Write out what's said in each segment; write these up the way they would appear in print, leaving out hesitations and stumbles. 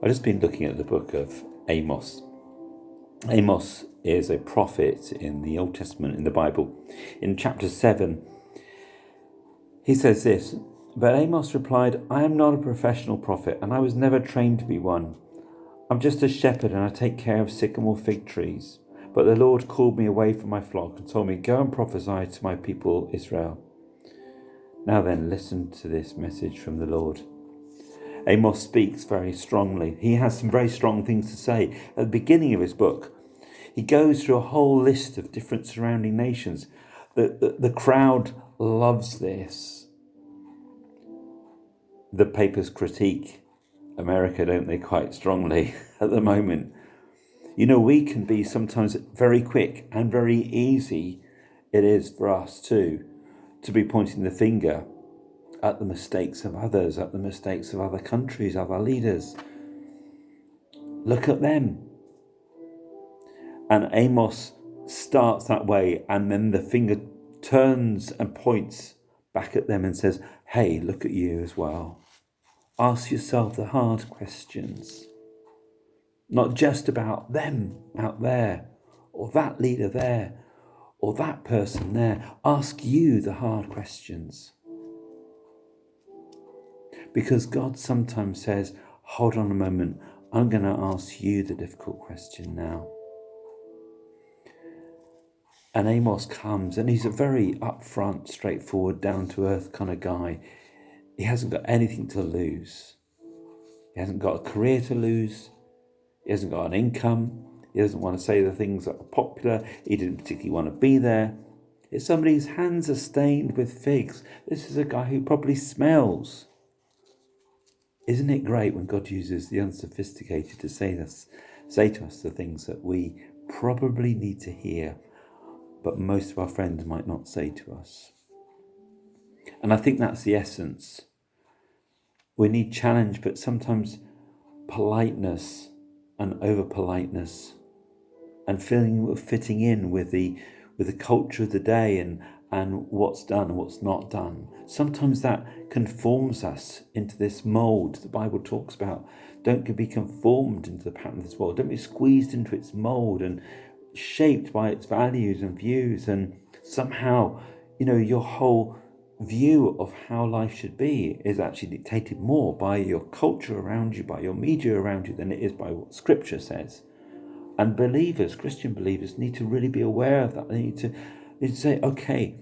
I've just been looking at the book of Amos. Amos is a prophet in the Old Testament in the Bible. In chapter 7, he says this, "But Amos replied, I am not a professional prophet, and I was never trained to be one. I'm just a shepherd, and I take care of sycamore fig trees. But the Lord called me away from my flock and told me, go and prophesy to my people Israel." Now then, listen to this message from the Lord. Amos speaks very strongly. He has some very strong things to say. At the beginning of his book, he goes through a whole list of different surrounding nations. The crowd loves this. The papers critique America, don't they, quite strongly at the moment. You know, we can be sometimes very quick and very easy it is for us too to be pointing the finger at the mistakes of others, at the mistakes of other countries, other leaders. Look at them. And Amos starts that way, and then the finger turns and points back at them and says, hey, look at you as well. Ask yourself the hard questions. Not just about them out there, or that leader there, or that person there. Ask you the hard questions. Because God sometimes says, hold on a moment, I'm going to ask you the difficult question now. And Amos comes, and he's a very upfront, straightforward, down-to-earth kind of guy. He hasn't got anything to lose. He hasn't got a career to lose. He hasn't got an income. He doesn't want to say the things that are popular. He didn't particularly want to be there. It's somebody whose hands are stained with figs. This is a guy who probably smells. Isn't it great when God uses the unsophisticated to say to us the things that we probably need to hear, but most of our friends might not say to us? And I think that's the essence. We need challenge, but sometimes politeness and over-politeness and fitting in with the culture of the day and what's done and what's not done. Sometimes that conforms us into this mould the Bible talks about. Don't be conformed into the pattern of this world. Don't be squeezed into its mould and shaped by its values and views, and somehow, your whole view of how life should be is actually dictated more by your culture around you, by your media around you, than it is by what Scripture says. And believers, Christian believers, need to really be aware of that. They need to say, okay,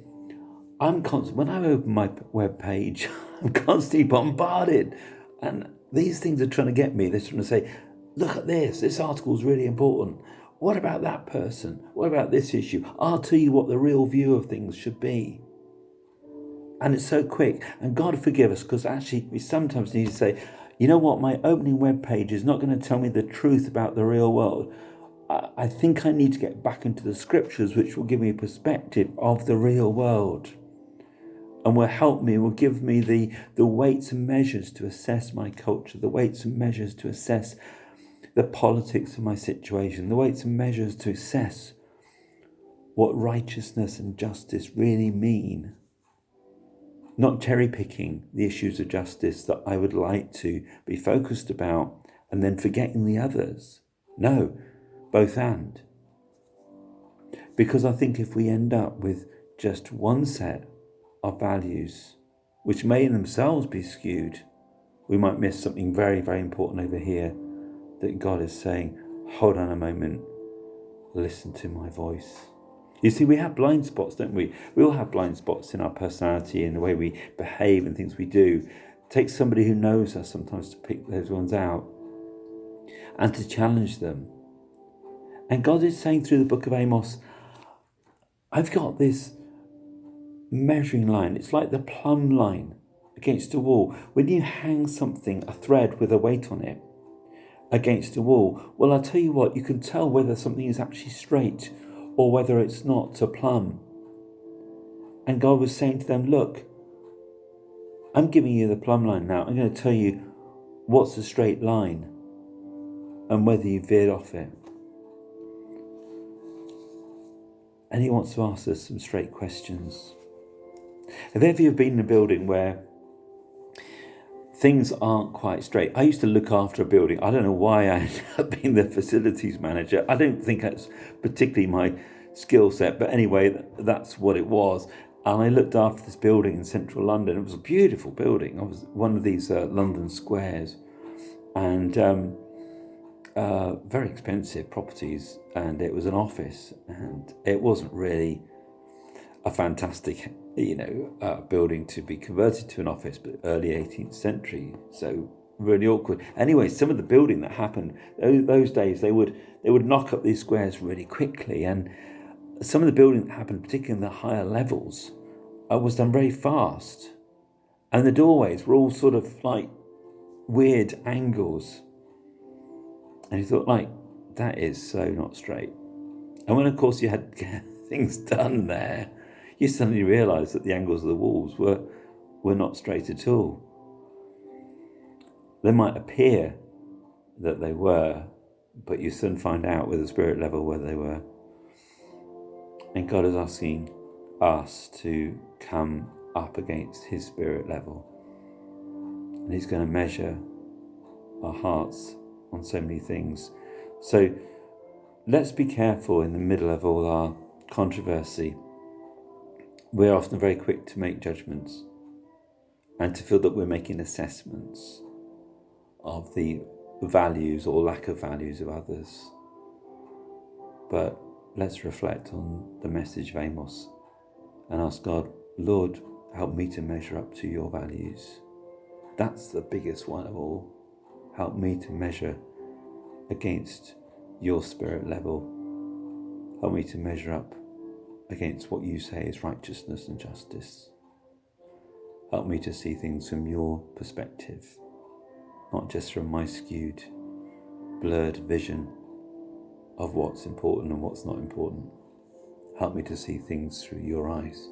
when I open my web page, I'm constantly bombarded, and these things are trying to get me. They're trying to say, look at this article is really important. What about that person? What about this issue? I'll tell you what the real view of things should be. And it's so quick. And God forgive us, because actually we sometimes need to say, you know what, my opening web page is not going to tell me the truth about the real world. I think I need to get back into the Scriptures, which will give me a perspective of the real world, and will help me, will give me the weights and measures to assess my culture, the weights and measures to assess the politics of my situation, the weights and measures to assess what righteousness and justice really mean. Not cherry picking the issues of justice that I would like to be focused about and then forgetting the others. No, both and. Because I think if we end up with just one set of values, which may in themselves be skewed, we might miss something very, very important over here, that God is saying, hold on a moment, listen to my voice. You see, we have blind spots, don't we? We all have blind spots in our personality and the way we behave and things we do. It takes somebody who knows us sometimes to pick those ones out and to challenge them. And God is saying through the book of Amos, I've got this measuring line. It's like the plumb line against a wall. When you hang something, a thread with a weight on it, against a wall, well, I'll tell you what, you can tell whether something is actually straight or whether it's not so plumb. And God was saying to them, look, I'm giving you the plumb line now. I'm going to tell you what's the straight line and whether you veered off it. And he wants to ask us some straight questions. Have any of you been in a building where things aren't quite straight. I used to look after a building. I don't know why I ended up being the facilities manager. I don't think that's particularly my skill set, but anyway, that's what it was. And I looked after this building in central London. It was a beautiful building. It was one of these London squares, and very expensive properties. And it was an office, and it wasn't really a fantastic, building to be converted to an office, but early 18th century, so really awkward. Anyway, some of the building that happened those days, they would knock up these squares really quickly, and some of the building that happened, particularly in the higher levels, was done very fast, and the doorways were all sort of like weird angles, and you thought, like, that is so not straight. And when, of course, you had things done there, you suddenly realised that the angles of the walls were not straight at all. They might appear that they were, but you soon find out with the spirit level whether they were. And God is asking us to come up against his spirit level. And he's going to measure our hearts on so many things. So let's be careful in the middle of all our controversy. We're often very quick to make judgments and to feel that we're making assessments of the values or lack of values of others. But let's reflect on the message of Amos and ask God, Lord, help me to measure up to your values. That's the biggest one of all. Help me to measure against your spirit level. Help me to measure up against what you say is righteousness and justice. Help me to see things from your perspective, not just from my skewed, blurred vision of what's important and what's not important. Help me to see things through your eyes.